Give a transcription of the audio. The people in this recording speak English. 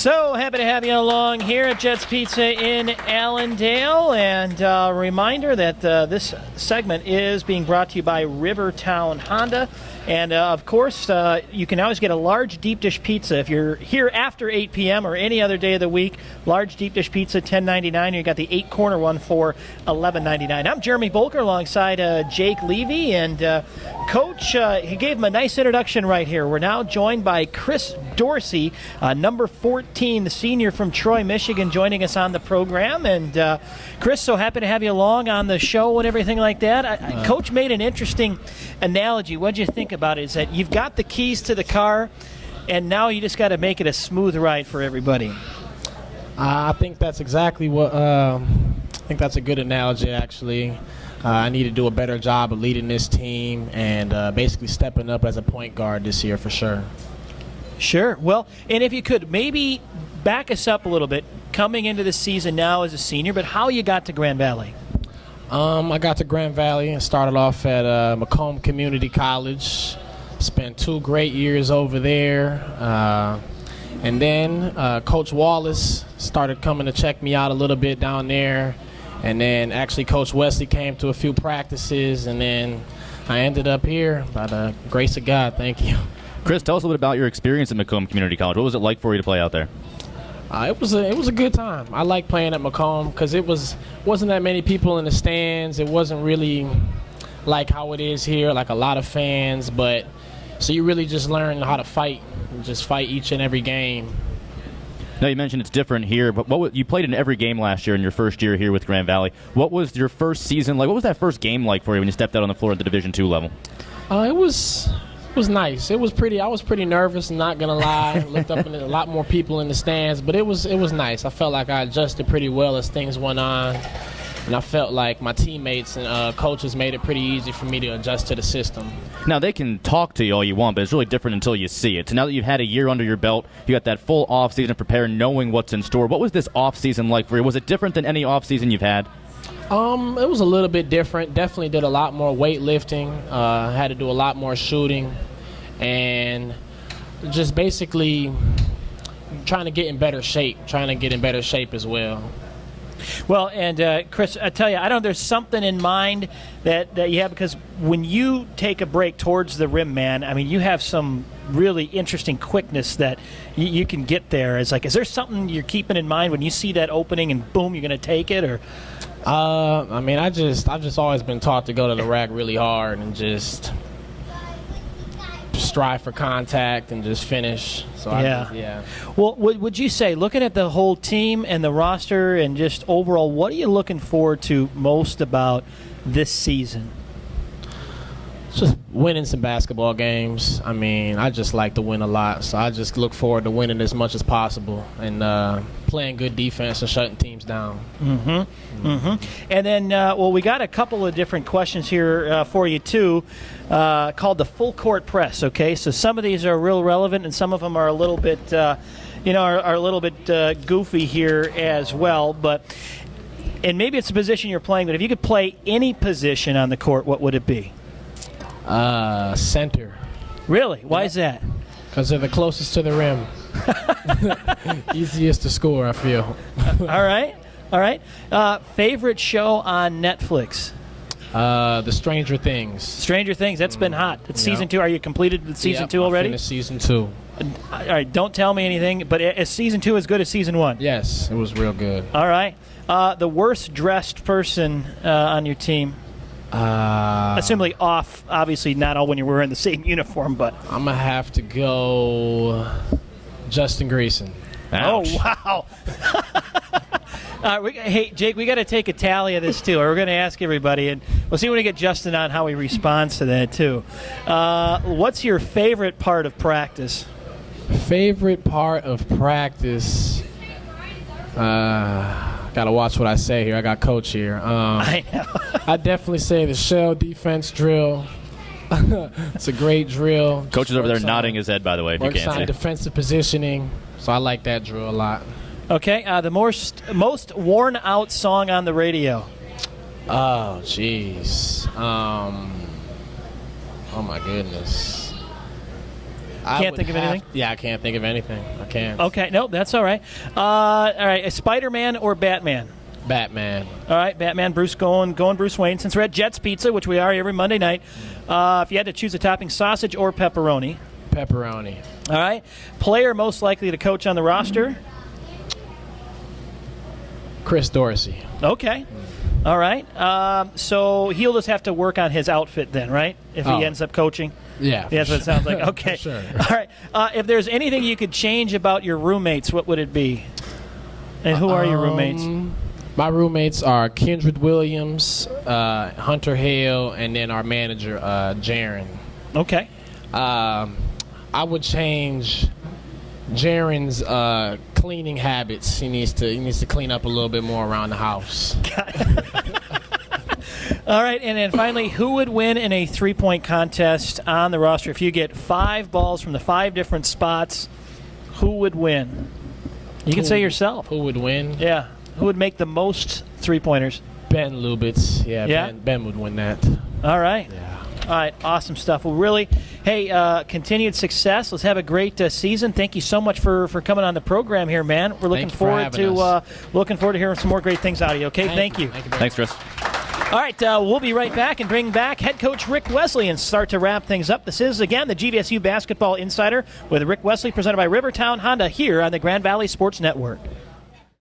So happy to have you along here at Jet's Pizza in Allendale. And a reminder that this segment is being brought to you by Rivertown Honda. And, of course, you can always get a large deep dish pizza if you're here after 8 p.m. or any other day of the week. Large deep dish pizza, $10.99. You got the 8-corner one for $11.99. I'm Jeremy Bolker alongside Jake Levy. And, Coach, he gave him a nice introduction right here. We're now joined by Chris Dorsey, number 14, the senior from Troy, Michigan, joining us on the program. And, Chris, so happy to have you along on the show and everything like that. Coach made an interesting analogy. What did you think about it? Is that you've got the keys to the car, and now you just got to make it a smooth ride for everybody? I think that's exactly what I think that's a good analogy, actually. I need to do a better job of leading this team and basically stepping up as a point guard this year for sure. Sure. Well, and if you could maybe back us up a little bit, coming into the season now as a senior, but how you got to Grand Valley? I got to Grand Valley and started off at Macomb Community College. Spent 2 great years over there. And then Coach Wallace started coming to check me out a little bit down there. And then actually Coach Wesley came to a few practices. And then I ended up here by the grace of God. Thank you. Chris, tell us a little bit about your experience at Macomb Community College. What was it like for you to play out there? It was a good time. I like playing at Macomb because it wasn't that many people in the stands. It wasn't really like how it is here, like a lot of fans. But so you really just learn how to fight, and just fight each and every game. Now you mentioned it's different here, but you played in every game last year in your first year here with Grand Valley. What was your first season like? What was that first game like for you when you stepped out on the floor at the Division II level? It was nice. I was pretty nervous, not gonna lie. Looked up at a lot more people in the stands, but it was nice. I felt like I adjusted pretty well as things went on, and I felt like my teammates and coaches made it pretty easy for me to adjust to the system. Now they can talk to you all you want, but it's really different until you see it. So now that you've had a year under your belt, you got that full off season to prepare, knowing what's in store. What was this off season like for you? Was it different than any off season you've had? It was a little bit different. Definitely did a lot more weightlifting. Had to do a lot more shooting, and just basically trying to get in better shape. As well. Well, and Chris, I tell you, I don't know, there's something in mind that you have, because when you take a break towards the rim, man, I mean, you have some really interesting quickness that you can get there. Is there something you're keeping in mind when you see that opening and boom, you're going to take it? Or I've just always been taught to go to the rack really hard and just strive for contact and just finish. So yeah. Well, would you say, looking at the whole team and the roster and just overall, what are you looking forward to most about this season? Just winning some basketball games. I mean, I just like to win a lot, so I just look forward to winning as much as possible and playing good defense and shutting teams down. And then, we got a couple of different questions here for you, too, called the full court press, okay? So some of these are real relevant, and some of them are a little bit, are a little bit goofy here as well. And maybe it's the position you're playing, but if you could play any position on the court, what would it be? Center. Really? Why is that? Because they're the closest to the rim. Easiest to score, I feel. All right. Favorite show on Netflix? The Stranger Things. Stranger Things. That's been hot. It's season 2. Are you completed with season 2 already? I finished season 2. All right. Don't tell me anything, but is season 2 as good as season 1? Yes, it was real good. All right. The worst dressed person on your team? Assumably off, obviously not all when you're wearing the same uniform, but I'm gonna have to go Justin Greason. Ouch. Oh, wow. Hey, Jake, we got to take a tally of this, too. Or we're going to ask everybody, and we'll see when we get Justin on how he responds to that, too. What's your favorite part of practice? Favorite part of practice? Got to watch what I say here. I got coach here. I know. I definitely say the shell defense drill. It's a great drill. Coach is over there nodding his head, by the way, if you can't see. Works on defensive positioning, so I like that drill a lot. Okay, the most worn-out song on the radio? Oh, jeez. Oh, my goodness. Can't think of anything? Yeah, I can't think of anything. I can't. Okay, no, that's all right. All right, a Spider-Man or Batman? Batman. All right, Batman, Bruce going Bruce Wayne. Since we're at Jets Pizza, which we are every Monday night, if you had to choose a topping, sausage or pepperoni? Pepperoni. All right. Player most likely to coach on the roster? Chris Dorsey. Okay. All right. So he'll just have to work on his outfit then, right? If he ends up coaching? Yeah. That's what it sounds like. Okay. Sure. All right. If there's anything you could change about your roommates, what would it be? And who are your roommates? My roommates are Kendrick Williams, Hunter Hale, and then our manager, Jaron. Okay. I would change Jaron's cleaning habits. He needs to clean up a little bit more around the house. All right, and then finally, who would win in a three-point contest on the roster? If you get 5 balls from the 5 different spots, who would win? You can say yourself. Who would win? Yeah. Who would make the most three-pointers? Ben Lubitz. Yeah? Ben would win that. All right. Yeah. All right, awesome stuff. Well, really, hey, continued success. Let's have a great season. Thank you so much for coming on the program here, man. We're looking forward to hearing some more great things out of you. Okay, thank you. Thanks, Chris. All right, we'll be right back and bring back head coach Rick Wesley and start to wrap things up. This is, again, the GVSU Basketball Insider with Rick Wesley, presented by Rivertown Honda here on the Grand Valley Sports Network.